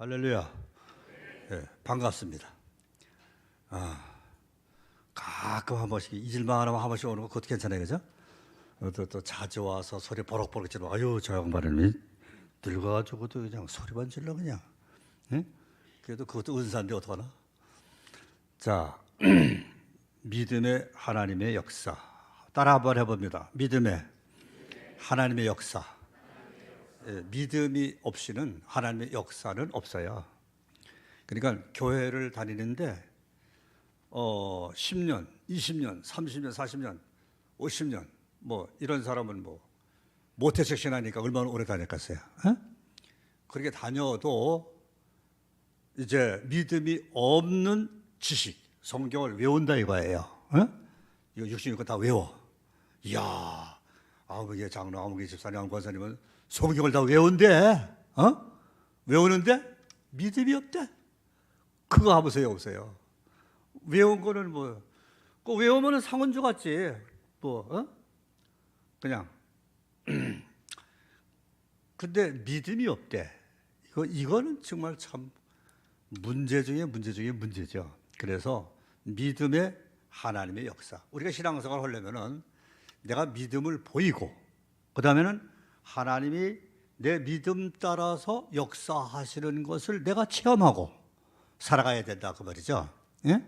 할렐루야. 네, 반갑습니다. 가끔 한 번씩 잊을만 하면 한 번씩 오는 거 그것도 괜찮아요, 그죠? 또 자주 와서 소리 버럭버럭 지르고 아유 저 양반은 늙어가지고도 그냥 소리만 질러 그냥. 응? 그래도 그것도 은사인데 어떡하나? 자, 믿음의 하나님의 역사 따라 한번 해봅니다. 믿음의 하나님의 역사. 믿음이 없이는 하나님의 역사는 없어요. 그러니까 교회를 다니는데 10년, 20년, 30년, 40년, 50년 뭐 이런 사람은 뭐 모태sek신하니까 얼마나 오래 다녔겠어요. 그렇게 다녀도 이제 믿음이 없는 지식, 성경을 외운다 이거예요. 이거 66권 다 외워. 이야, 아무개 장로, 아무개 집사님, 아무개 권사님은 성경을 다 외운대. 외우는데 믿음이 없대. 그거 해보세요, 없어요. 외운 거는 뭐, 그 외우면은 상은주 같지. 뭐, 그냥. 근데 믿음이 없대. 이거는 정말 참 문제 중에 문제죠. 그래서 믿음의 하나님의 역사. 우리가 신앙생활을 하려면은 내가 믿음을 보이고, 그 다음에는 하나님이 내 믿음 따라서 역사하시는 것을 내가 체험하고 살아가야 된다 그 말이죠. 예?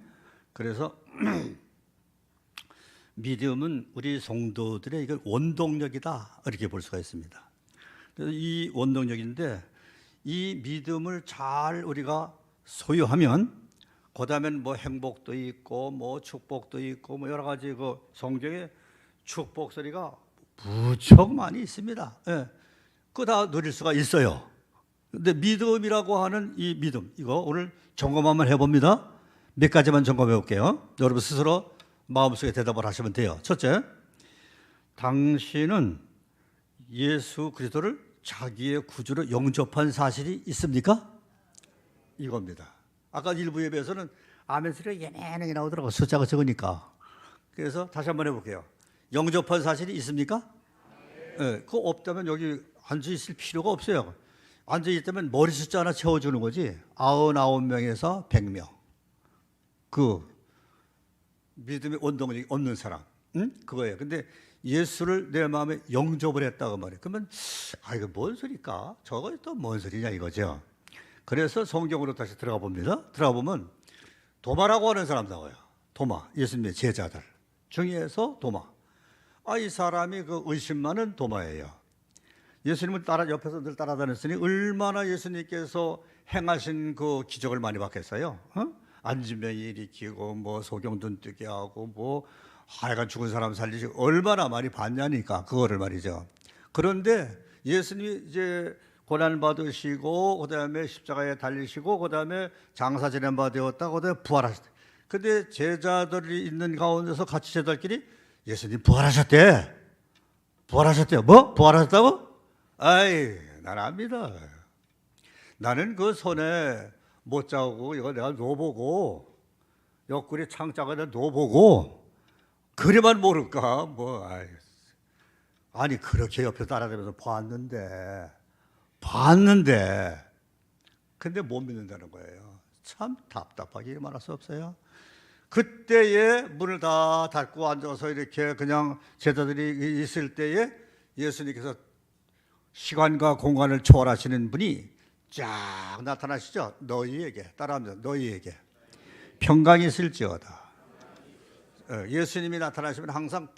그래서 믿음은 우리 성도들의 이걸 원동력이다 이렇게 볼 수가 있습니다. 그래서 이 원동력인데 이 믿음을 잘 우리가 소유하면 그다음엔 뭐 행복도 있고 뭐 축복도 있고 뭐 여러 가지 그 성경에 축복 소리가 무척 많이 있습니다. 예. 그거 다 누릴 수가 있어요. 근데 믿음이라고 하는 이 믿음, 이거 오늘 점검 한번 해봅니다. 몇 가지만 점검해 볼게요. 여러분 스스로 마음속에 대답을 하시면 돼요. 첫째, 당신은 예수 그리스도를 자기의 구주로 영접한 사실이 있습니까? 이겁니다. 아까 일부 예배에서는 아멘 소리가 예매하게 나오더라고요. 숫자가 적으니까. 그래서 다시 한번 해볼게요. 영접한 사실이 있습니까? 네, 그거 없다면 여기 앉아있을 필요가 없어요. 앉아있다면 머리 숫자 하나 채워주는 거지. 99명에서 100명. 그 믿음의 원동력이 없는 사람. 그거예요. 근데 예수를 내 마음에 영접을 했다고 말해요. 그러면 이거 뭔 소리일까? 저거 또 뭔 소리냐 이거죠. 그래서 성경으로 다시 들어가 봅니다. 들어가 보면 도마라고 하는 사람 나와요. 도마, 예수님의 제자들 중에서 도마. 이 사람이 그 의심 많은 도마예요. 예수님을 옆에서 늘 따라다녔으니 얼마나 예수님께서 행하신 그 기적을 많이 봤겠어요. 안진병 일으키고 뭐 소경 눈뜨게 하고 뭐 하여간 죽은 사람 살리시고 얼마나 많이 봤냐니까 그거를 말이죠. 그런데 예수님이 이제 고난 받으시고 그다음에 십자가에 달리시고 그다음에 장사 지낸 바 되었다 그다음에 부활하셨다. 근데 제자들이 있는 가운데서 같이 제자들끼리 예수님 부활하셨대. 부활하셨대요. 뭐? 부활하셨다고? 난 압니다. 나는 그 손에 못 자고 이거 내가 놓보고 옆구리 창자가 놓보고 그래만 모를까? 뭐 아니 그렇게 옆에 따라다니면서 봤는데 근데 못 믿는다는 거예요. 참 답답하게 말할 수 없어요. 그때에 문을 다 닫고 앉아서 이렇게 그냥 제자들이 있을 때에 예수님께서 시간과 공간을 초월하시는 분이 쫙 나타나시죠. 너희에게 따라합니다. 너희에게 평강이 있을지어다. 예수님이 나타나시면 항상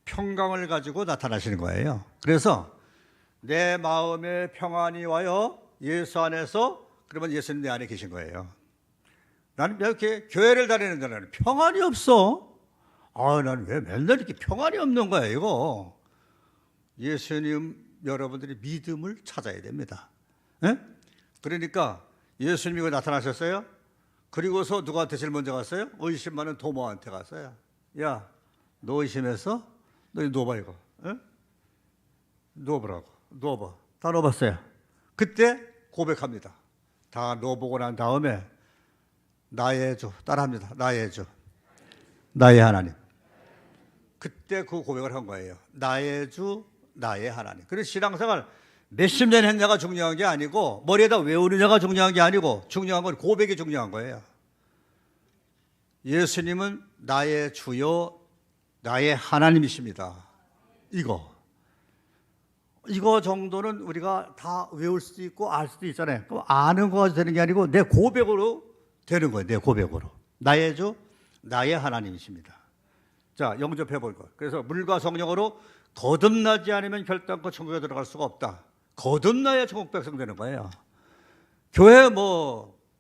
평강을 가지고 나타나시는 거예요. 그래서 내 마음에 평안이 와요. 예수 안에서. 그러면 예수님 내 안에 계신 거예요. 나는 이렇게 교회를 다니는데 나는 평안이 없어. 나는 왜 맨날 이렇게 평안이 없는 거야 이거. 예수님 여러분들이 믿음을 찾아야 됩니다. 에? 그러니까 예수님이 나타나셨어요. 그리고서 누구한테 제일 먼저 갔어요? 의심 많은 도마한테 갔어요. 야, 너 의심했어? 너 누워봐 이거. 에? 누워보라고. 누워봐. 다 누워봤어요. 그때 고백합니다. 다 누워보고 난 다음에 나의 주, 따라합니다. 나의 주, 나의 하나님. 그때 그 고백을 한 거예요. 나의 주, 나의 하나님. 그래서 신앙생활 몇십 년 했냐가 중요한 게 아니고 머리에다 외우느냐가 중요한 게 아니고 중요한 건 고백이 중요한 거예요. 예수님은 나의 주요 나의 하나님이십니다. 이거 정도는 우리가 다 외울 수도 있고 알 수도 있잖아요. 그럼 아는 거 가지고 되는 게 아니고 내 고백으로 되는 거예요. 내 고백으로. 나의 주, 나의 하나님이십니다. 자, 영접해 볼 것. 그래서 물과 성령으로 거듭나지 않으면 결단코 천국에 들어갈 수가 없다. 거듭나야 천국 백성 되는 거예요. 교회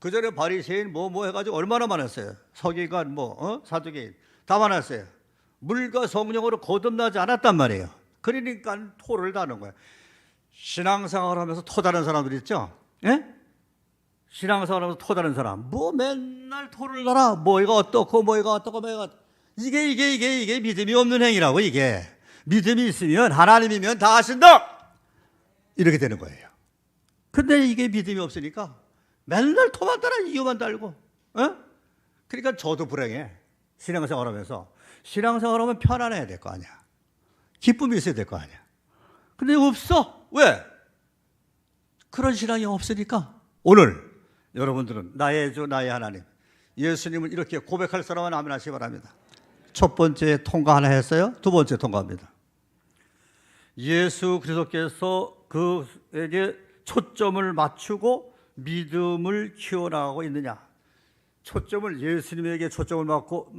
그전에 바리새인 해가지고 얼마나 많았어요. 서기관 사두개인 다 많았어요. 물과 성령으로 거듭나지 않았단 말이에요. 그러니까 토를 다는 거예요. 신앙생활 하면서 토다는 사람들 있죠? 예? 신앙생활 하면서 토다는 사람. 맨날 토를 달아. 이거 어떻고, 이게 믿음이 없는 행위라고, 이게. 믿음이 있으면, 하나님이면 다 하신다! 이렇게 되는 거예요. 근데 이게 믿음이 없으니까 맨날 토만 달아, 이유만 달고. 그러니까 저도 불행해. 신앙생활 하면서. 신앙생활 하면 편안해야 될 거 아니야. 기쁨이 있어야 될 거 아니야. 근데 없어. 왜? 그런 신앙이 없으니까. 오늘 여러분들은 나의 주, 나의 하나님. 예수님을 이렇게 고백할 사람은 아멘 하시기 바랍니다. 첫 번째 통과 하나 했어요. 두 번째 통과합니다. 예수 그리스도께서 그에게 초점을 맞추고 믿음을 키워나가고 있느냐. 초점을 예수님에게 초점을 맞고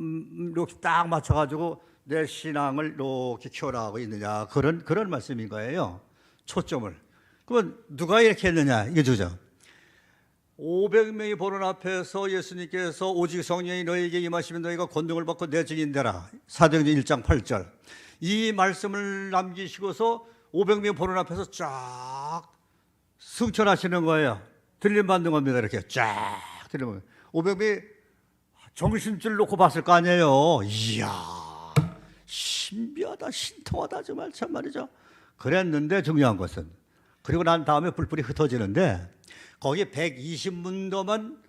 이렇게 딱 맞춰가지고 내 신앙을 이렇게 키워나가고 있느냐. 그런 말씀인 거예요. 초점을. 그러면 누가 이렇게 했느냐. 이게 주죠. 500명이 보는 앞에서 예수님께서 오직 성령이 너에게 임하시면 너희가 권능을 받고 내 증인 되라. 사도행전 1장 8절. 이 말씀을 남기시고서 500명이 보는 앞에서 쫙 승천하시는 거예요. 들림 받는 겁니다. 이렇게 쫙 들림 받는 거예요. 500명이 정신줄 놓고 봤을 거 아니에요. 이야, 신비하다, 신통하다, 정말 참 말이죠. 그랬는데 중요한 것은 그리고 난 다음에 불불이 흩어지는데 거기 120문도만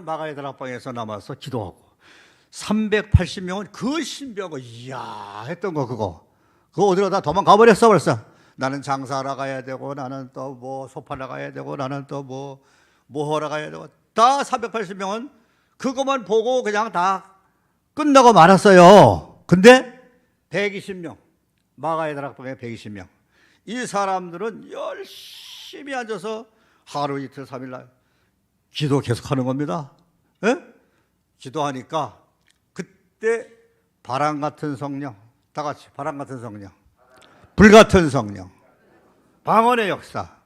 마가의 다락방에서 남아서 기도하고 380명은 그 신비한 거 이야 했던 거 그거 어디로 다 도망가 버렸어 벌써. 나는 장사하러 가야 되고 나는 또 소파하러 가야 되고 나는 또 하러 가야 되고 다 380명은 그것만 보고 그냥 다 끝나고 말았어요. 근데 120명 마가의 다락방에 120명 이 사람들은 열심히 앉아서 하루 이틀 3일날 기도 계속하는 겁니다. 에? 기도하니까 그때 바람 같은 성령 다 같이 바람 같은 성령 불같은 성령 방언의 역사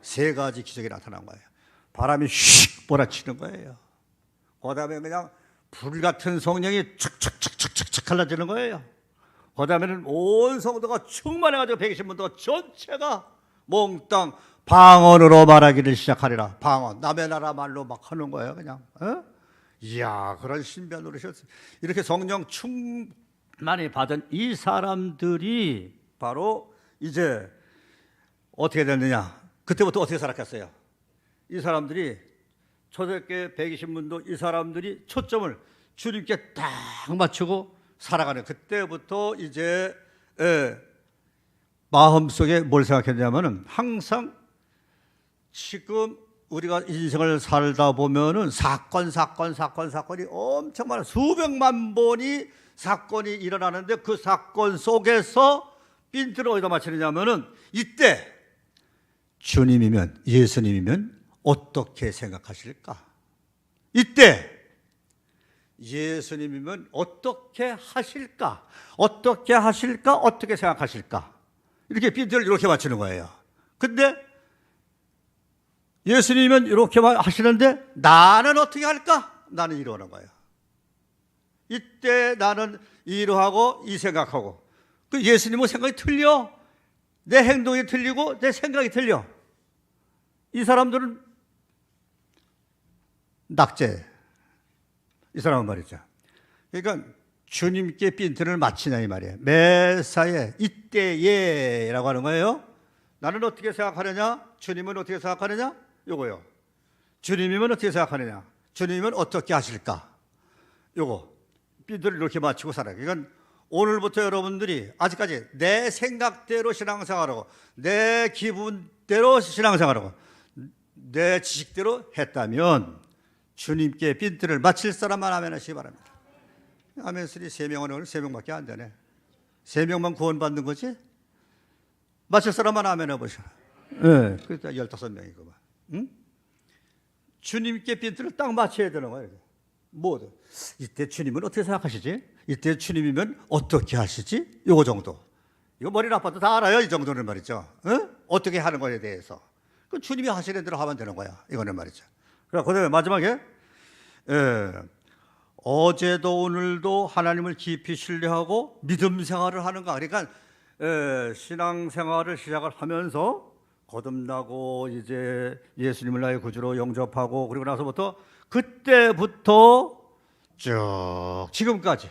세 가지 기적이 나타난 거예요. 바람이 휙 몰아치는 거예요. 그 다음에 그냥 불같은 성령이 척척척척척 갈라지는 거예요. 그 다음에는 온 성도가 충만해가지고 120문도 전체가 몽땅 방언으로 말하기를 시작하리라. 방언 남의 나라 말로 막 하는 거예요. 그냥 이야 그런 신비한 노릇이었어요. 이렇게 성령 충만히 받은 이 사람들이 바로 이제 어떻게 됐느냐. 그때부터 어떻게 살았겠어요. 이 사람들이 초대교회 120문도 이 사람들이 초점을 주님께 딱 맞추고 살아가는 그때부터 이제 마음속에 뭘 생각했냐면은 항상 지금 우리가 인생을 살다 보면은 사건이 엄청 많아. 수백만 번이 사건이 일어나는데 그 사건 속에서 핀트를 어디다 맞추느냐면은 이때 주님이면 예수님이면 어떻게 생각하실까? 이때 예수님이면 어떻게 하실까? 어떻게 생각하실까? 이렇게 핀트를 이렇게 맞추는 거예요. 근데 예수님은 이렇게 하시는데 나는 어떻게 할까? 나는 이러는 거예요. 이때 나는 이러하고 이 생각하고 그 예수님은 생각이 틀려. 내 행동이 틀리고 내 생각이 틀려. 이 사람들은 낙제. 이 사람은 말이죠. 그러니까 주님께 핀트를 맞히냐 이 말이에요. 매사에 이때에라고 하는 거예요. 나는 어떻게 생각하느냐? 주님은 어떻게 생각하느냐? 요거요. 주님이면 어떻게 생각하느냐? 주님은 어떻게 하실까? 요거 핀트를 이렇게 맞추고 살아요. 그러니까 오늘부터 여러분들이 아직까지 내 생각대로 신앙생활하고 내 기분대로 신앙생활하고 내 지식대로 했다면 주님께 빈들을 바칠 사람만 아멘 하시기 바랍니다. 아멘 소리 3명은 오늘 3명밖에 안 되네. 3명만 구원받는 거지? 바칠 사람만 아멘 해보셔. 네, 그러니까 15명이구만. 응? 주님께 빈들을 딱 맞춰야 되는 거예요. 뭐든. 이때 주님은 어떻게 생각하시지? 이때 주님이면 어떻게 하시지? 요거 정도. 이거 머리 나빠도 다 알아요. 이 정도는 말이죠. 어? 어떻게 하는 거에 대해서. 그 주님이 하시는 대로 하면 되는 거야. 이거는 말이죠. 그럼 그다음에 마지막에 어제도 오늘도 하나님을 깊이 신뢰하고 믿음 생활을 하는가. 그러니까 신앙생활을 시작을 하면서 거듭나고 이제 예수님을 나의 구주로 영접하고 그리고 나서부터 그때부터 쭉 지금까지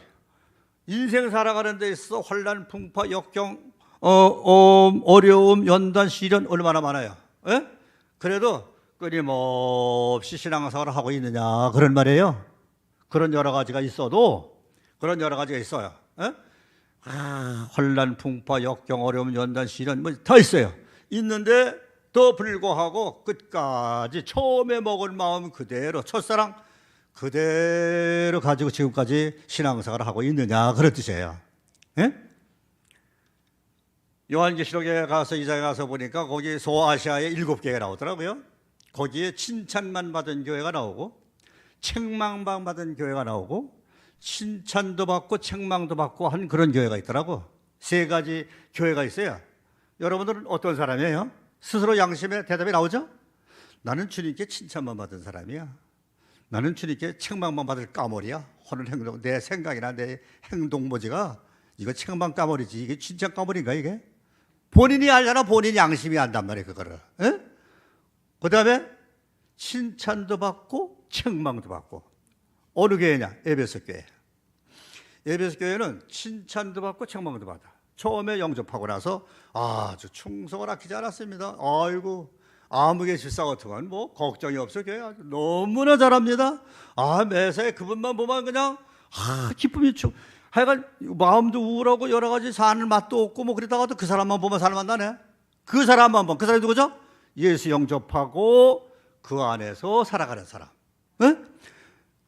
인생 살아가는 데 있어 환난, 풍파, 역경, 어려움, 연단, 시련 얼마나 많아요. 에? 그래도 끊임없이 신앙생활을 하고 있느냐 그런 말이에요. 그런 여러 가지가 있어도 그런 여러 가지가 있어요. 에? 환난, 풍파, 역경, 어려움, 연단, 시련 뭐 다 있어요. 있는데 또 불구하고 끝까지 처음에 먹은 마음 그대로 첫사랑 그대로 가지고 지금까지 신앙생활을 하고 있느냐 그런 뜻이에요. 예? 요한계시록에 가서 2장에 가서 보니까 거기 소아시아에 7개가 나오더라고요. 거기에 칭찬만 받은 교회가 나오고 책망만 받은 교회가 나오고 칭찬도 받고 책망도 받고 한 그런 교회가 있더라고. 3가지 교회가 있어요. 여러분들은 어떤 사람이에요? 스스로 양심의 대답이 나오죠? 나는 주님께 칭찬만 받은 사람이야. 나는 주님께 책망만 받을 까머리야. 하는 행동, 내 생각이나 내 행동 모지가 이거 책망 까머리지. 이게 칭찬 까머리인가 이게? 본인이 알잖아. 본인이 양심이 안단 말이에요. 그거를. 그 다음에 칭찬도 받고 책망도 받고. 어느 교회냐? 에베소 교회. 에베소 교회는 칭찬도 받고 책망도 받아. 처음에 영접하고 나서 아주 충성을 아끼지 않았습니다. 아이고 아무개 집사 같은 건 뭐 걱정이 없어. 교회 아주 너무나 잘합니다. 매사에 그분만 보면 그냥 기쁨이 하여간 마음도 우울하고 여러 가지 사는 맛도 없고 뭐 그러다가도 그 사람만 보면 사람 만나네. 그 사람만 보면 그 사람이 누구죠? 예수 영접하고 그 안에서 살아가는 사람. 에?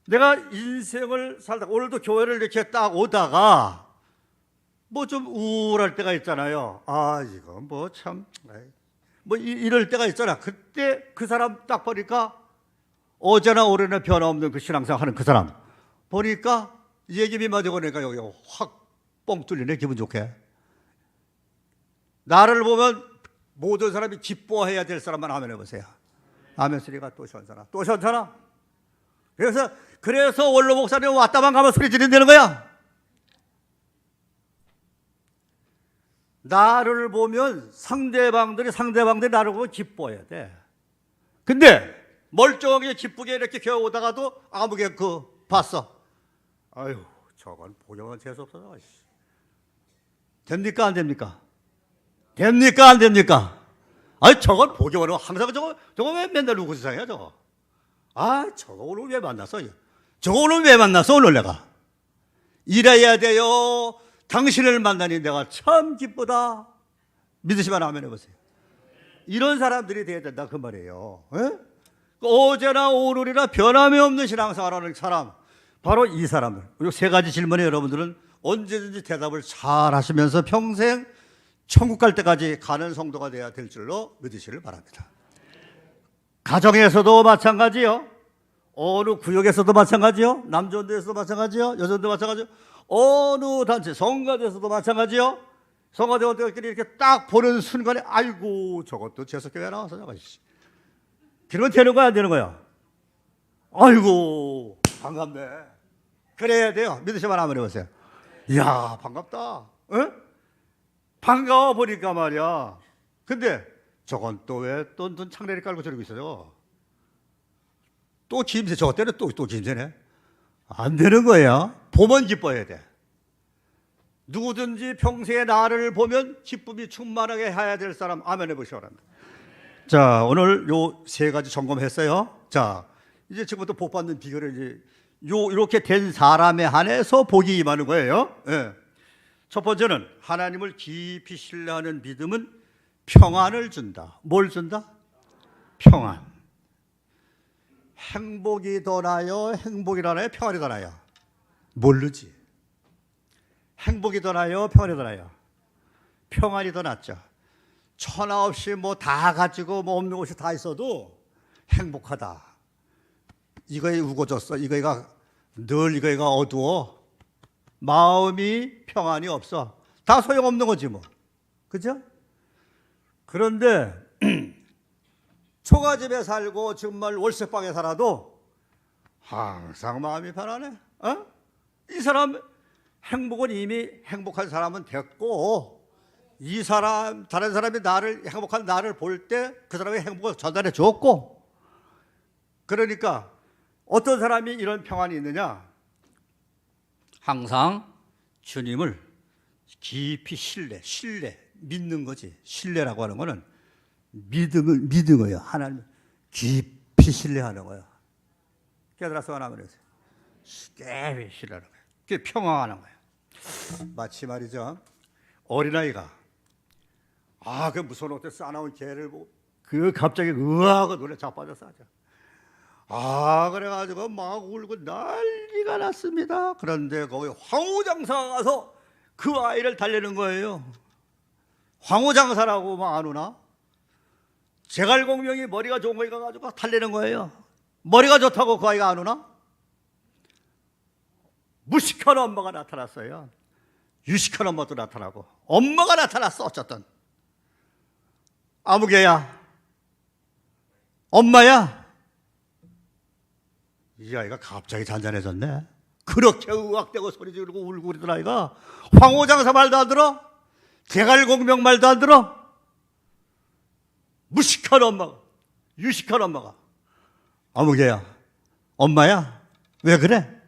내가 인생을 살다가 오늘도 교회를 이렇게 딱 오다가 뭐 좀 우울할 때가 있잖아요. 이거 뭐 참 뭐 이럴 때가 있잖아. 그때 그 사람 딱 보니까 어제나 오래나 변함없는 그 신앙생활 하는 그 사람 보니까 얘기 맞아 보니까 여기 확 뻥 뚫리네. 기분 좋게. 나를 보면 모든 사람이 기뻐해야 될 사람만 아멘 해보세요. 아멘 소리가 또 시원찮아. 또 시원찮아. 그래서 원로 목사님 왔다만 가면 소리 지른다는 거야. 나를 보면 상대방들이 나를 보면 기뻐해야 돼. 근데 멀쩡하게 기쁘게 이렇게 교회 오다가도 아무개 봤어. 아유 저건 보경은 재수없어. 됩니까 안 됩니까? 됩니까 안 됩니까? 저건 보경은 항상 저거 왜 맨날 누구 세상이야 저거. 저거 오늘 왜 만났어? 저거 오늘 왜 만났어 오늘 내가? 이래야 돼요. 당신을 만나니 내가 참 기쁘다. 믿으시면 아멘 해보세요. 이런 사람들이 돼야 된다 그 말이에요. 어제나 오늘이나 변함이 없는 신앙생활하는 사람 바로 이 사람들. 그리고 3가지 질문에 여러분들은 언제든지 대답을 잘 하시면서 평생 천국 갈 때까지 가는 성도가 돼야 될 줄로 믿으시길 바랍니다. 가정에서도 마찬가지요. 어느 구역에서도 마찬가지요. 남전도에서도 마찬가지요. 여전도 마찬가지요. 어느 단체, 성가대에서도 마찬가지요. 성가대원들끼리 이렇게 딱 보는 순간에 아이고 저것도 재석교회 나와서 저거 그러면 되는 거야 안 되는 거야? 아이고 반갑네. 그래야 돼요. 믿으시면 한번 해보세요. 이야 반갑다. 반가워 보니까 말이야. 근데 저건 또 왜 또 창례를 깔고 저러고 있어요? 또 김새. 저것 때는 또 김새네. 안 되는 거예요. 보면 기뻐해야 돼. 누구든지 평생에 나를 보면 기쁨이 충만하게 해야 될 사람 아멘 해보시기 바랍니다. 자 오늘 요 3가지 점검했어요. 자 이제 지금부터 복 받는 비결을 이제 이렇게 된 사람에 한해서 복이 임하는 거예요. 예. 첫 번째는 하나님을 깊이 신뢰하는 믿음은 평안을 준다. 뭘 준다? 평안. 행복이 더 나아요? 행복이 더 나아요? 평안이 더 나아요? 모르지. 행복이 더 나아요? 평안이 더 나아요? 평안이 더 낫죠. 천하 없이 뭐 다 가지고 뭐 없는 것이 다 있어도 행복하다. 이거에 우거졌어. 이거가 늘 이거가 어두워. 마음이 평안이 없어. 다 소용없는 거지 뭐. 그죠? 그런데 초가집에 살고 정말 월세방에 살아도 항상 마음이 편안해. 어? 이 사람 행복은 이미 행복한 사람은 됐고, 이 사람 다른 사람이 나를 행복한 나를 볼 때 그 사람의 행복을 전달해 줬고, 그러니까 어떤 사람이 이런 평안이 있느냐? 항상 주님을 깊이 신뢰, 믿는 거지. 신뢰라고 하는 거는 믿는 거예요. 하나님을 깊이 신뢰하는 거예요. 깨달아서 하나님을 깊이 신뢰하는 거예요. 그게 평안하는 거예요. 마치 말이죠. 어린아이가 그 무서운 옷에 싸나운 개를 보고 갑자기 으아하고 놀래 자빠져서 하죠. 그래가지고 막 울고 난리가 났습니다. 그런데 거기 황후장사가 가서 그 아이를 달래는 거예요. 황후장사라고 막 안 오나? 제갈공명이 머리가 좋은 거가 가지고 달래는 거예요. 머리가 좋다고 그 아이가 안 오나? 무식한 엄마가 나타났어요. 유식한 엄마도 나타나고 엄마가 나타났어. 어쨌든 아무개야, 엄마야. 이 아이가 갑자기 잔잔해졌네. 그렇게 우악대고 소리 지르고 울고 그러던 아이가 황후장사 말도 안 들어? 제갈공명 말도 안 들어? 무식한 엄마가, 유식한 엄마가 아무개야, 엄마야, 왜 그래?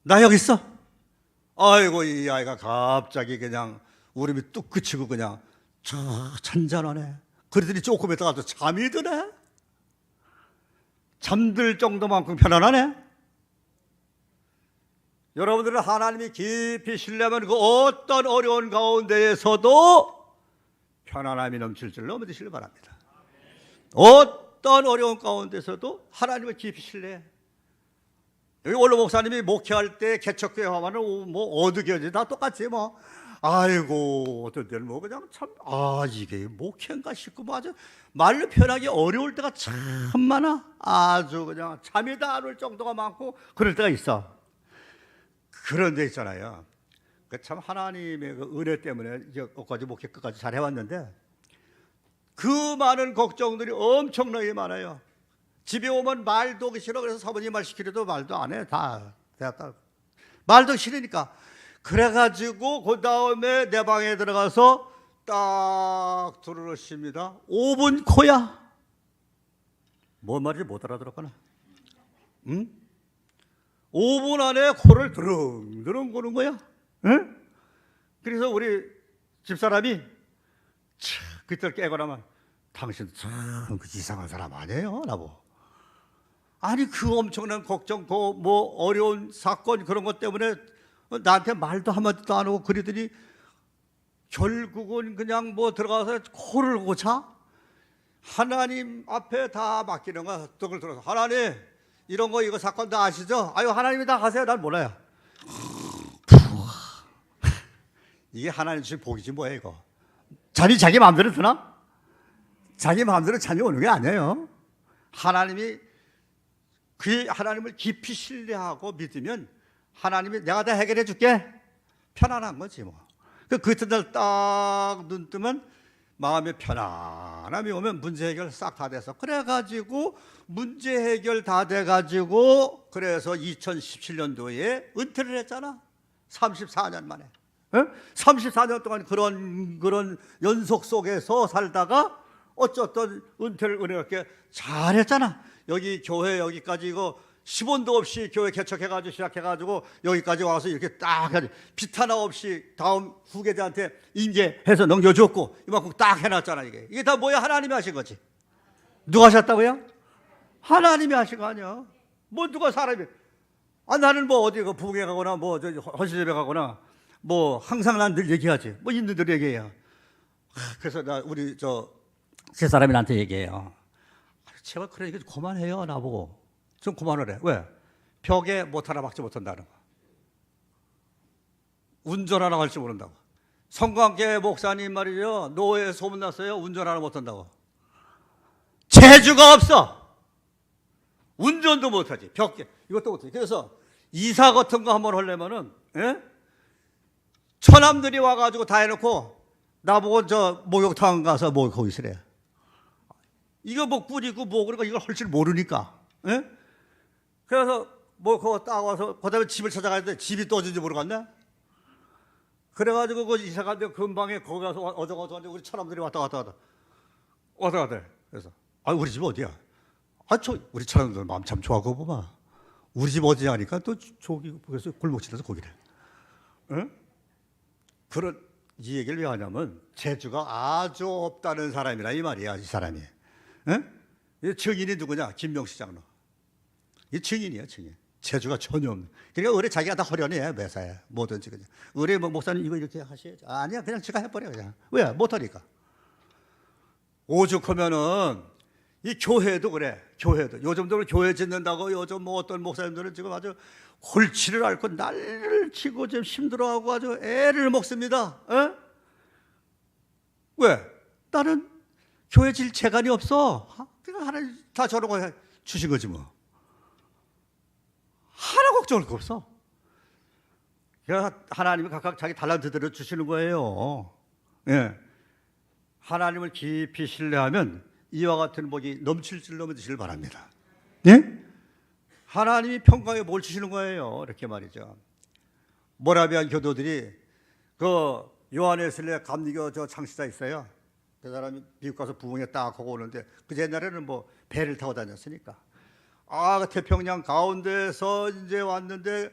나 여기 있어. 아이고, 이 아이가 갑자기 그냥 울음이 뚝 그치고 그냥 잔잔하네. 그러더니 조금 있다가 또 잠이 드네. 잠들 정도만큼 편안하네. 여러분들은 하나님이 깊이 신뢰하면 그 어떤 어려운 가운데에서도 편안함이 넘칠 줄로 믿으시길 바랍니다. 어떤 어려운 가운데서도 하나님을 깊이 신뢰해. 여기 원로 목사님이 목회할 때 개척교회 하면은 뭐 어느 교회지 다 똑같지 뭐. 아이고 어떤 때는 뭐 그냥 참 이게 목회인가 싶고 뭐 아주 말로 표현하기 어려울 때가 참 많아. 아주 그냥 잠이 다 안 올 정도가 많고 그럴 때가 있어. 그런 데 있잖아요. 참 하나님의 그 은혜 때문에 여기까지 목회 끝까지 잘 해왔는데 그 많은 걱정들이 엄청나게 많아요. 집에 오면 말도 하기 싫어. 그래서 사모님 말 시키려도 말도 안 해. 다 말도 싫으니까. 그래가지고 그 다음에 내 방에 들어가서 딱 들으십니다. 5분 코야. 뭔 말인지 못 알아들었구나. 응? 5분 안에 코를 드릉드릉 고는 거야. 응? 그래서 우리 집사람이 그때 깨고 나면 당신 참 이상한 사람 아니에요? 라고. 아니 그 엄청난 걱정, 그 뭐 어려운 사건 그런 것 때문에 나한테 말도 한마디도 안 하고 그러더니 결국은 그냥 뭐 들어가서 코를 고차? 하나님 앞에 다 맡기는 거야. 떡을 들어서 하나님 이런 거 이거 사건 다 아시죠? 아유 하나님이 다 하세요. 난 몰라요. 이게 하나님 주신 복이지 뭐야 이거. 잠이 자기 마음대로 드나? 자기 마음대로 잠이 오는 게 아니에요. 하나님이 그 하나님을 깊이 신뢰하고 믿으면 하나님이 내가 다 해결해 줄게. 편안한 거지 뭐. 그 이튿날 딱 눈 뜨면 마음에 편안함이 오면 문제 해결 싹 다 돼서 그래가지고 문제 해결 다 돼가지고 그래서 2017년도에 은퇴를 했잖아. 34년 만에. 34년 동안 그런 연속 속에서 살다가 어쨌든 은퇴를 은혜롭게 잘했잖아. 여기 교회 여기까지 이거 10원도 없이 교회 개척해가지고 시작해가지고 여기까지 와서 이렇게 딱 빛 하나 없이 다음 후계자한테 인계해서 넘겨줬고 이만큼 딱 해놨잖아. 이게 다 뭐야? 하나님이 하신 거지. 누가 하셨다고요? 하나님이 하신 거 아니야. 뭐 누가 사람이 나는 뭐 어디 부흥회 가거나 뭐 헌신집에 가거나 뭐 항상 난 늘 얘기하지. 뭐 있는 대로 얘기해요. 그래서 나 우리 세 사람이 나한테 얘기해요. 제발 그래 이거 그만해요 나보고. 좀 그만하래. 왜? 벽에 못 하나 박지 못한다는 거. 운전하나 할 줄 모른다고. 성광계 목사님 말이죠. 노예에 소문났어요. 운전하나 못한다고. 재주가 없어. 운전도 못하지. 벽에 이것도 못해. 그래서 이사 같은 거 한번 하려면은 처남들이 와가지고 다 해놓고 나보고 저 목욕탕 가서 뭐 거기 있으래. 이거 뭐 뿌리고 뭐 그러니까 이걸 할 줄 모르니까. 그래서 뭐 그거 딱 와서 그다음에 집을 찾아가는데 집이 또 어딘지 모르겠네. 그래가지고 그 이사 갔는데 금방에 거기 가서 어저저저한테 우리 처남들이 왔다 갔다. 그래서 우리 집 어디야? 우리 처남들 마음 참 좋아하고 보마. 우리 집 어디냐 하니까 또 저기 그래서 골목질에서 거기래. 그런 이 얘기를 왜 하냐면 재주가 아주 없다는 사람이라 이 말이야. 이 사람이. 이 증인이 누구냐? 김명식 장로. 이 증인이야, 증인. 재주가 전혀 없는. 그러니까 의뢰 자기가 다 허련해 매사에 뭐든지 그냥. 의뢰 뭐 목사님 이거 이렇게 하셔야지. 아니야, 그냥 제가 해버려 그냥. 왜? 못하니까. 오죽하면은 이 교회도 그래. 교회도 요즘도 교회 짓는다고 요즘 뭐 어떤 목사님들은 지금 아주 골치를 앓고 날을 치고 좀 힘들어하고 아주 애를 먹습니다. 왜? 나는 교회 질 재간이 없어. 그러니까 하나님 다 저런 거 주신 거지 뭐. 하나 걱정할 거 없어. 그러니까 하나님이 각각 자기 달란트대로 주시는 거예요. 하나님을 깊이 신뢰하면 이와 같은 복이 넘칠 줄 넘치시길 바랍니다. 하나님이 평강에 뭘 주시는 거예요. 이렇게 말이죠. 모라비안 교도들이 그 요한웨슬리 감리교 저 창시자 있어요. 그 사람이 미국 가서 부흥회 딱 하고 오는데 그 옛날에는 뭐 배를 타고 다녔으니까 그 태평양 가운데서 이제 왔는데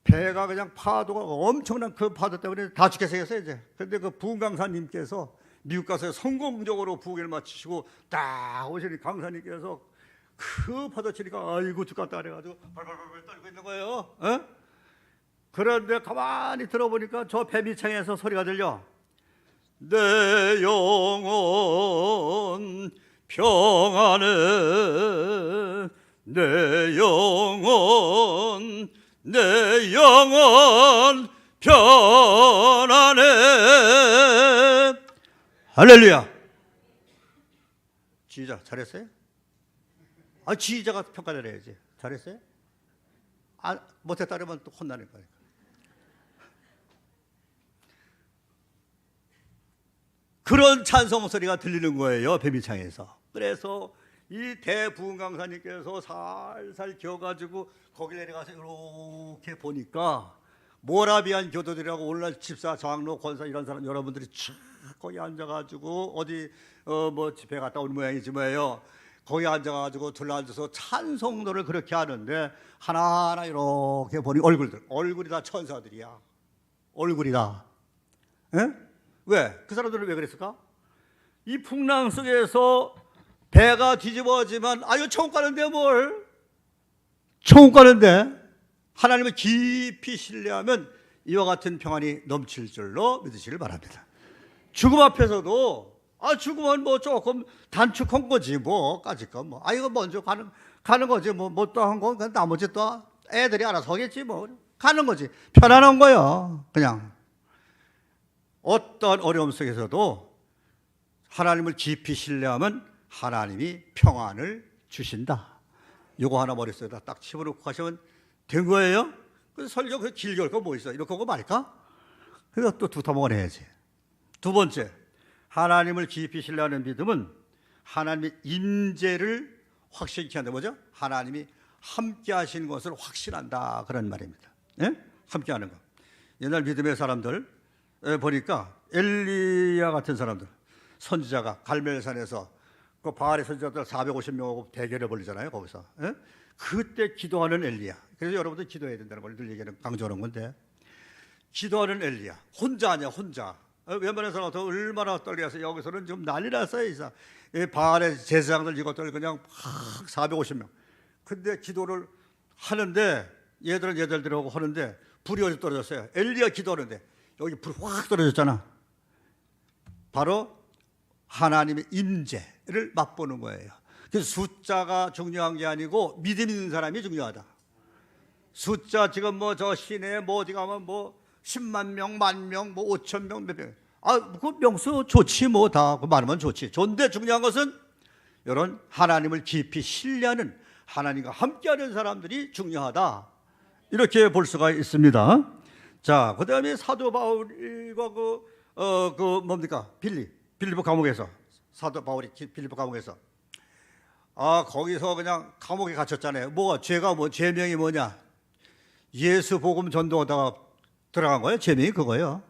배가 그냥 파도가 엄청난 그 파도 때문에 다 죽게 생겼어요 이제. 그런데 그 부흥 강사님께서 미국 가서 성공적으로 부흥회를 마치시고 딱 오시니 강사님께서 그 파도 치니까 아이고 죽겠다 그래가지고 발발발 떨고 있는 거예요. 그런데 가만히 들어보니까 저 배 밑창에서 소리가 들려. 내 영혼 평안해, 내 영혼 편안해. 할렐루야. 지휘자 잘했어요? 지휘자가 평가를 해야지. 잘했어요? 못했다 그러면 또 혼나는 거니까. 그런 찬송 소리가 들리는 거예요, 배미창에서. 그래서 이 대부흥 강사님께서 살살 기어가지고 거기 내려가서 이렇게 보니까 모라비안 교도들이라고 오늘날 집사, 장로, 권사 이런 사람 여러분들이 쫙 거기 앉아가지고 어디 뭐 집회 갔다 온 모양이지 뭐예요. 거기 앉아가지고 둘러앉아서 찬송도를 그렇게 하는데 하나하나 이렇게 보니 얼굴이 다 천사들이야. 얼굴이 다. 왜? 그 사람들은 왜 그랬을까? 이 풍랑 속에서 배가 뒤집어지만 천국 가는데 뭘? 천국 가는데 하나님을 깊이 신뢰하면 이와 같은 평안이 넘칠 줄로 믿으시길 바랍니다. 죽음 앞에서도 죽음은 뭐 조금 단축한 거지 뭐까짓 거 뭐. 이거 먼저 가는 거지 뭐 또 한 건 나머지 또 애들이 알아서 하겠지 뭐. 가는 거지. 편안한 거요. 그냥 어떤 어려움 속에서도 하나님을 깊이 신뢰하면 하나님이 평안을 주신다. 이거 하나 머릿속에다 딱 집어넣고 가시면 된 거예요. 그래서 설교 그 길게 할 거 뭐 있어? 이렇게 하고 말까? 그래서 또 두터먹어 내야지. 두 번째, 하나님을 깊이 신뢰하는 믿음은 하나님의 임재를 확신케 한다. 뭐죠? 하나님이 함께 하시는 것을 확신한다. 그런 말입니다. 함께 하는 거. 옛날 믿음의 사람들 보니까 엘리야 같은 사람들, 선지자가 갈멜산에서 그 바알의 선지자들 450명하고 대결을 벌리잖아요. 거기서. 그때 기도하는 엘리야. 그래서 여러분들 기도해야 된다는 걸 늘 얘기하는 강조하는 건데, 기도하는 엘리야 혼자 아니야. 혼자. 웬만한 사람은 얼마나 떨려서 여기서는 좀 난리 났어요. 이상 바알의 제사장들 이것들 그냥 450명. 근데 기도를 하는데 얘들은 얘들대로 하고 하는데 불이 어디 떨어졌어요. 엘리야 기도하는데 여기 불 확 떨어졌잖아. 바로 하나님의 임재를 맛보는 거예요. 그래서 숫자가 중요한 게 아니고 믿음 있는 사람이 중요하다. 숫자 지금 뭐 저 시내에 뭐 어디 가면 뭐 10만 명, 만 명, 뭐 5천 명, 몇 명. 그 명수 좋지 뭐 다 그 많으면 좋지. 좋은데 중요한 것은 이런 하나님을 깊이 신뢰하는 하나님과 함께하는 사람들이 중요하다. 이렇게 볼 수가 있습니다. 자, 그다음에 사도 바울과 뭡니까? 빌립보 감옥에서 사도 바울이 빌립보 감옥에서 거기서 그냥 감옥에 갇혔잖아요. 뭐가 죄가 뭐 죄명이 뭐냐? 예수 복음 전도하다가 들어간 거예요. 죄명이 그거예요.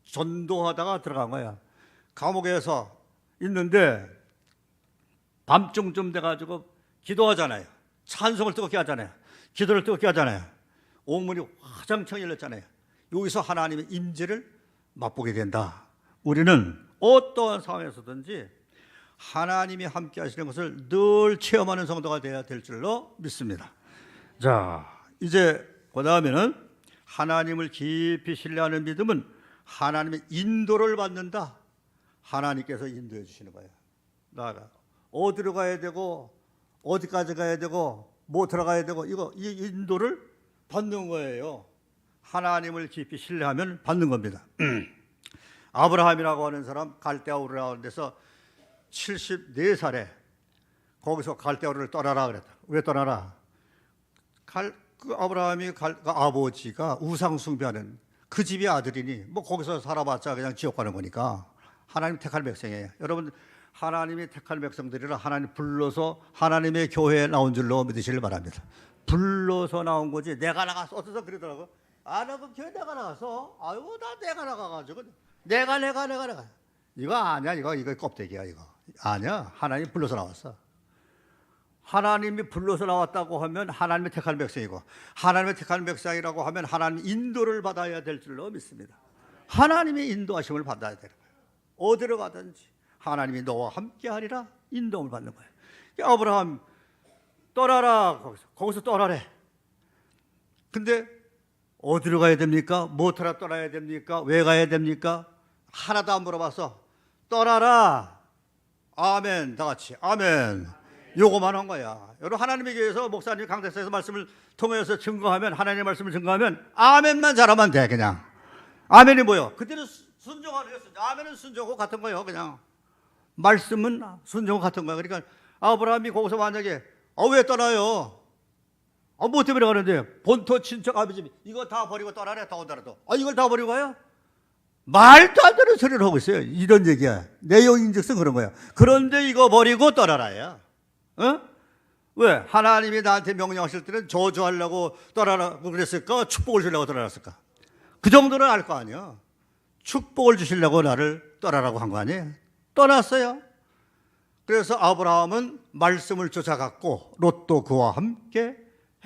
전도하다가 들어간 거야. 감옥에서 있는데 밤중쯤 돼가지고 기도하잖아요. 찬송을 뜨겁게 하잖아요. 기도를 뜨겁게 하잖아요. 옥문이 화장창 열렸잖아요. 여기서 하나님의 임재를 맛보게 된다. 우리는 어떠한 상황에서든지 하나님이 함께 하시는 것을 늘 체험하는 성도가 되어야 될 줄로 믿습니다. 자, 이제 그 다음에는 하나님을 깊이 신뢰하는 믿음은 하나님의 인도를 받는다. 하나님께서 인도해 주시는 거예요. 나가 어디로 가야 되고 어디까지 가야 되고 뭐 들어가야 되고 이 인도를 받는 거예요. 하나님을 깊이 신뢰하면 받는 겁니다. 아브라함이라고 하는 사람 갈대아 우르라고 하는 데서 74살에 거기서 갈대아 우르를 떠나라 그랬다. 왜 떠나라? 아브라함이 아버지가 우상 숭배하는 그 집의 아들이니 뭐 거기서 살아봤자 그냥 지옥 가는 거니까 하나님 택할 백성이에요. 여러분 하나님이 택할 백성들이라 하나님 불러서 하나님의 교회에 나온 줄로 믿으시길 바랍니다. 불러서 나온 거지 내가 나가서 어떠서 그러더라고. 나 그 교회 내가 나가서 아이고 나 내가 나가가지고 내가 이거 아니야. 이거 껍데기야 이거 아니야. 하나님 불러서 나왔어. 하나님이 불러서 나왔다고 하면 하나님의 택한 백성이고 하나님의 택한 백성이라고 하면 하나님 인도를 받아야 될 줄로 믿습니다. 하나님의 인도하심을 받아야 되는 거예요. 어디로 가든지 하나님이 너와 함께하리라 인도를 받는 거예요. 아브라함 떠나라 거기서 떠나래. 근데 어디로 가야 됩니까? 뭐하러 떠나야 됩니까? 왜 가야 됩니까? 하나도 안 물어봤어. 떠나라. 아멘. 다 같이 아멘. 요거만 한 거야. 여러분 하나님의 교회에서 목사님 강대사에서 말씀을 통해서 증거하면 하나님의 말씀을 증거하면 아멘만 잘하면 돼 그냥. 아멘이 뭐요? 그때는 순종하는 거였어. 아멘은 순종하고 같은 거예요 그냥. 말씀은 순종하고 같은 거야. 그러니까 아브라함이 거기서 만약에 왜 떠나요? 뭐 때문에 가는데? 본토 친척 아버지 이거 다 버리고 떠나래 더군다나도. 이걸 다 버리고 가요? 말도 안 되는 소리를 하고 있어요. 이런 얘기야. 내용인즉슨 그런 거야. 그런데 이거 버리고 떠나라야. 왜? 하나님이 나한테 명령하실 때는 저주하려고 떠나라고 그랬을까? 축복을 주려고 떠나랐을까? 그 정도는 알 거 아니야. 축복을 주시려고 나를 떠나라고 한 거 아니에요? 떠났어요. 그래서 아브라함은 말씀을 쫓아갔고 롯도 그와 함께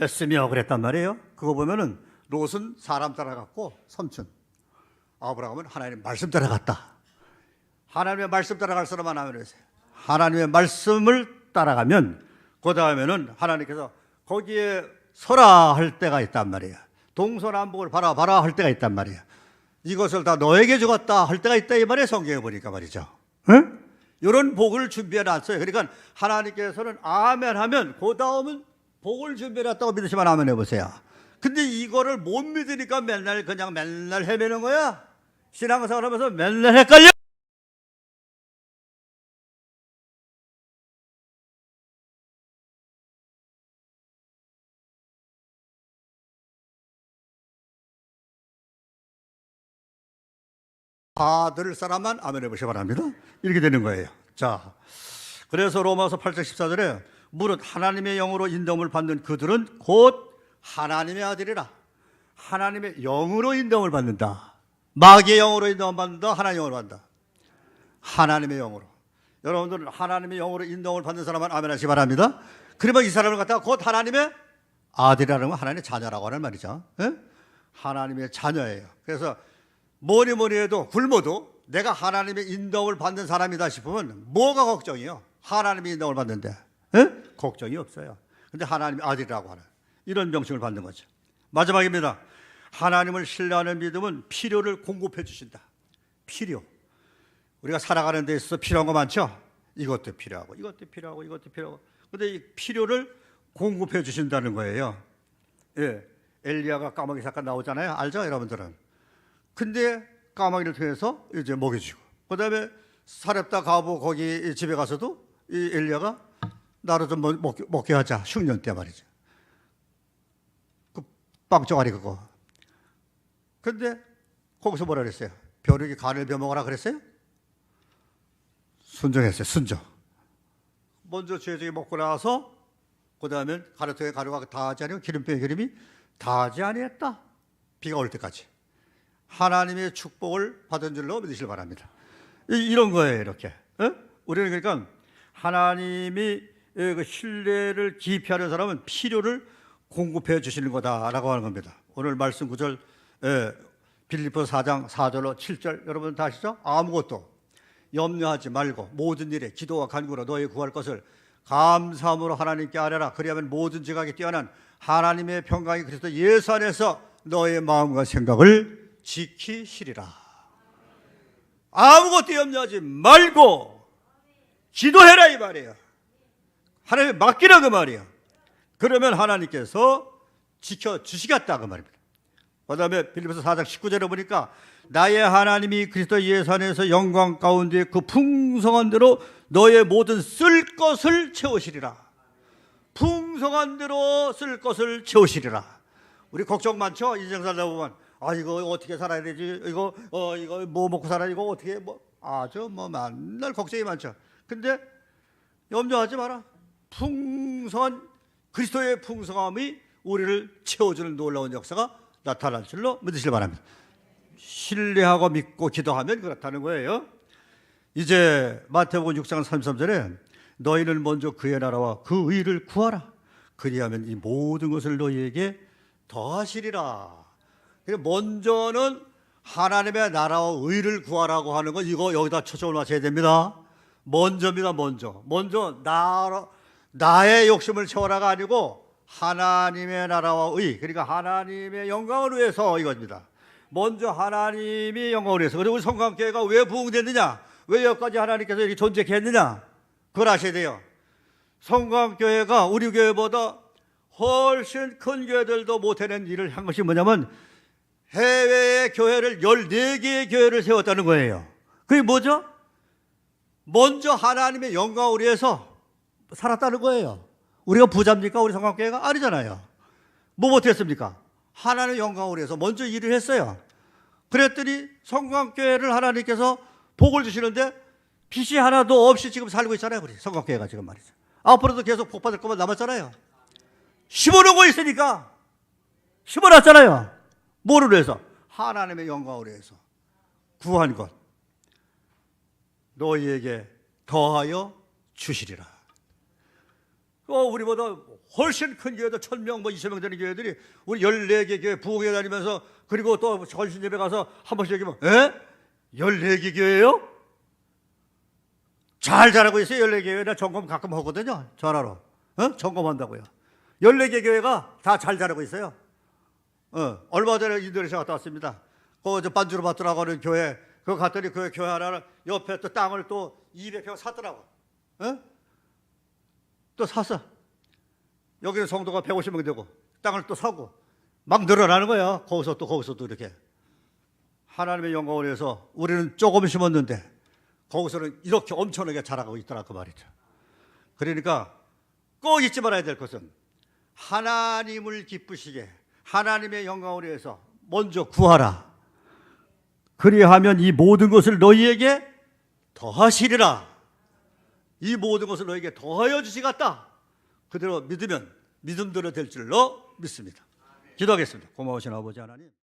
했으며 그랬단 말이에요. 그거 보면은 롯은 사람 따라갔고 삼촌. 아브라함은 하나님의 말씀 따라갔다. 하나님의 말씀 따라갈 사람만 하면 되세요. 하나님의 말씀을 따라가면 그 다음에는 하나님께서 거기에 서라 할 때가 있단 말이에요. 동서남북을 바라봐라 할 때가 있단 말이에요. 이것을 다 너에게 주었다 할 때가 있다 이 말이에요. 성경에 보니까 말이죠. 이런 복을 준비해 놨어요. 그러니까 하나님께서는 아멘 하면 그 다음은 복을 준비해 놨다고 믿으시면 아멘 해보세요. 근데 이거를 못 믿으니까 맨날 헤매는 거야. 신앙생활 하면서 맨날 헷갈려. 받을 사람만 아멘 해보시기 바랍니다. 이렇게 되는 거예요. 자, 그래서 로마서 8장 14절에 무릇 하나님의 영으로 인도함을 받는 그들은 곧 하나님의 아들이라. 하나님의 영으로 인도함을 받는다. 마귀의 영으로 인도함을 받는다. 하나님의 영으로 받는다. 하나님의 영으로. 여러분들은 하나님의 영으로 인도함을 받는 사람만 아멘 하시기 바랍니다. 그러면 이 사람을 갖다가 곧 하나님의 아들이라는 건 하나님의 자녀라고 하는 말이죠. 예? 하나님의 자녀예요. 그래서 뭐니 해도 굶어도 내가 하나님의 인도함을 받는 사람이다 싶으면 뭐가 걱정이요? 하나님의 인도함을 받는데 걱정이 없어요. 근데 하나님의 아들이라고 하는 이런 명칭을 받는 거죠. 마지막입니다. 하나님을 신뢰하는 믿음은 필요를 공급해 주신다. 필요. 우리가 살아가는 데 있어서 필요한 거 많죠? 이것도 필요하고 이것도 필요하고 이것도 필요하고. 근데 이 필요를 공급해 주신다는 거예요. 예. 엘리야가 까마귀 잠깐 나오잖아요. 알죠, 여러분들은? 근데 까마귀를 통해서 이제 먹여주고, 그다음에 사렙다 가보 거기 집에 가서도 이 엘리야가 나를 좀 먹게 하자. 흉년 때 말이죠. 그 빵쪼가리 그거. 근데 거기서 뭐라 그랬어요? 벼룩이 간을 베먹으라 그랬어요? 순종했어요. 순종. 먼저 죄중에 먹고 나서 그 다음에 가루통에 가루가 다하지 아니고 기름병에 기름이 다하지 아니했다. 비가 올 때까지 하나님의 축복을 받은 줄로 믿으시길 바랍니다. 이런 거예요. 이렇게. 어? 우리는 그러니까 하나님이 그 신뢰를 깊이 하는 사람은 필요를 공급해 주시는 거다라고 하는 겁니다. 오늘 말씀 구절 빌립보서 4장 4절로 7절 여러분 다 아시죠? 아무것도 염려하지 말고 모든 일에 기도와 간구로 너희 구할 것을 감사함으로 하나님께 아뢰라. 그리하면 모든 지각에 뛰어난 하나님의 평강이 그리스도 예수 안에서 너의 마음과 생각을 지키시리라. 아무것도 염려하지 말고 기도해라 이 말이에요. 하나님에 맡기라 그 말이에요. 그러면 하나님께서 지켜주시겠다 그 말입니다. 그 다음에 빌립보서 4장 19절에 보니까 나의 하나님이 그리스도 예수 안에서 영광 가운데 그 풍성한 대로 너의 모든 쓸 것을 채우시리라. 풍성한 대로 쓸 것을 채우시리라. 우리 걱정 많죠? 인생 살다 보면 이거 어떻게 살아야 되지? 이거 뭐 먹고 살아? 이거 어떻게 아주 맨날 걱정이 많죠. 근데 염려하지 마라. 풍성한 그리스도의 풍성함이 우리를 채워주는 놀라운 역사가 나타날 줄로 믿으시길 바랍니다. 신뢰하고 믿고 기도하면 그렇다는 거예요. 이제 마태복음 6장 33절에 너희는 먼저 그의 나라와 그 의를 구하라. 그리하면 이 모든 것을 너희에게 더하시리라. 먼저는 하나님의 나라와 의를 구하라고 하는 건 이거 여기다 초점을 맞춰야 됩니다. 먼저입니다. 먼저 나의 욕심을 채워라가 아니고 하나님의 나라와 의, 그러니까 하나님의 영광을 위해서 이겁니다. 먼저 하나님이 영광을 위해서. 그리고 우리 성강교회가 왜 부흥됐느냐, 왜 여기까지 하나님께서 이렇게 존재케 했느냐, 그걸 아셔야 돼요. 성강교회가 우리 교회보다 훨씬 큰 교회들도 못해낸 일을 한 것이 뭐냐면 해외의 교회를 14개의 교회를 세웠다는 거예요. 그게 뭐죠? 먼저 하나님의 영광을 위해서 살았다는 거예요. 우리가 부자입니까? 우리 성강교회가? 아니잖아요. 뭐 못했습니까? 하나님의 영광을 위해서 먼저 일을 했어요. 그랬더니 성강교회를 하나님께서 복을 주시는데 빚이 하나도 없이 지금 살고 있잖아요. 우리 성강교회가 지금 말이죠. 앞으로도 계속 복 받을 것만 남았잖아요. 심어놓은 거 있으니까 심어놨잖아요. 뭐를 위해서? 하나님의 영광을 위해서 구한 것 너희에게 더하여 주시리라. 우리보다 훨씬 큰 교회도 1000명, 2000명 되는 교회들이 우리 14개 교회 부흥회 다니면서 그리고 또 전신 예배 가서 한 번씩 얘기하면 14개 교회요? 잘 자라고 있어요. 14개 교회. 나 점검 가끔 하거든요. 전화로. 점검한다고요. 14개 교회가 다 잘 자라고 있어요. 얼마 전에 인도네시아 갔다 왔습니다. 그 반주로 받더라고 하는 교회. 그거 갔더니 그 교회 하나는 옆에 또 땅을 또 200평 샀더라고. 또 샀어. 여기는 성도가 150명 되고 땅을 또 사고 막 늘어나는 거야. 거기서 또 이렇게 하나님의 영광을 위해서 우리는 조금 심었는데 거기서는 이렇게 엄청나게 자라고 있더라 그 말이죠. 그러니까 꼭 잊지 말아야 될 것은 하나님을 기쁘시게 하나님의 영광을 위해서 먼저 구하라. 그리하면 이 모든 것을 너희에게 더하시리라. 이 모든 것을 너에게 더하여 주시겠다. 그대로 믿으면 믿음대로 될 줄로 믿습니다. 기도하겠습니다. 고마우신 아버지 하나님.